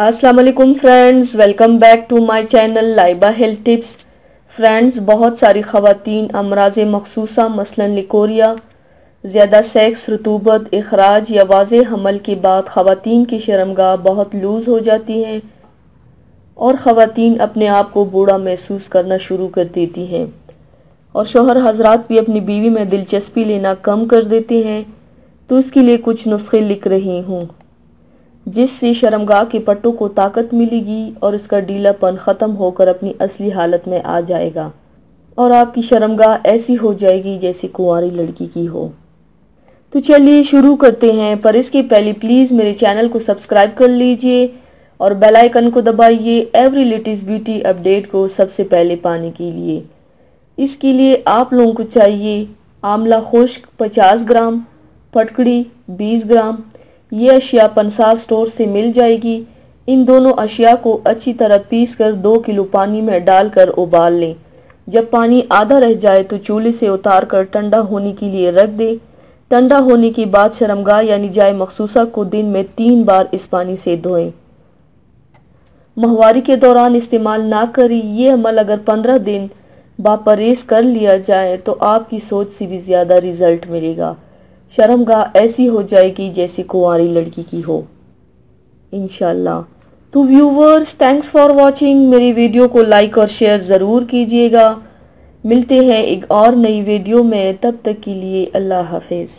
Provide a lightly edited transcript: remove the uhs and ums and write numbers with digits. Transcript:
अस्सलाम वालेकुम friends, welcome back to my channel Laiba health tips. Friends, बहुत सारी ख़वातीन अमराज़ मखसूसा मसलन लिकोरिया, ज़्यादा सेक्स, रतूबत, इखराज या वाज़े हमल के बाद ख़वातीन की शर्मगाह बहुत लूज़ हो जाती हैं और ख़वातीन अपने आप को बूढ़ा महसूस करना शुरू कर देती हैं और शोहर हजरात भी अपनी बीवी में दिलचस्पी लेना कम कर देते हैं। तो इसके लिए कुछ नुस्खे लिख रही हूँ जिससे शर्मगाह के पट्टों को ताकत मिलेगी और इसका ढीलापन ख़त्म होकर अपनी असली हालत में आ जाएगा और आपकी शर्मगाह ऐसी हो जाएगी जैसी कुंवारी लड़की की हो। तो चलिए शुरू करते हैं, पर इसके पहले प्लीज़ मेरे चैनल को सब्सक्राइब कर लीजिए और बेल आइकन को दबाइए एवरी लेटेस्ट ब्यूटी अपडेट को सबसे पहले पाने के लिए। इसके लिए आप लोगों को चाहिए आंवला खुश्क 50 ग्राम, फटकड़ी 20 ग्राम। ये अशिया पंसार स्टोर से मिल जाएगी। इन दोनों अशिया को अच्छी तरह पीस कर 2 किलो पानी में डालकर उबाल लें। जब पानी आधा रह जाए तो चूल्हे से उतार कर ठंडा होने के लिए रख दें। ठंडा होने के बाद शर्मगाह यानी जाए मखसूसा को दिन में 3 बार इस पानी से धोएं। माहवारी के दौरान इस्तेमाल ना करें। ये अमल अगर 15 दिन बापरहेज कर लिया जाए तो आपकी सोच से भी ज़्यादा रिजल्ट मिलेगा। शर्मगाह ऐसी हो जाएगी जैसी कुंवारी लड़की की हो इंशाल्लाह। तो व्यूवर्स, थैंक्स फॉर वॉचिंग। मेरी वीडियो को लाइक और शेयर ज़रूर कीजिएगा। मिलते हैं एक और नई वीडियो में, तब तक के लिए अल्लाह हाफिज़।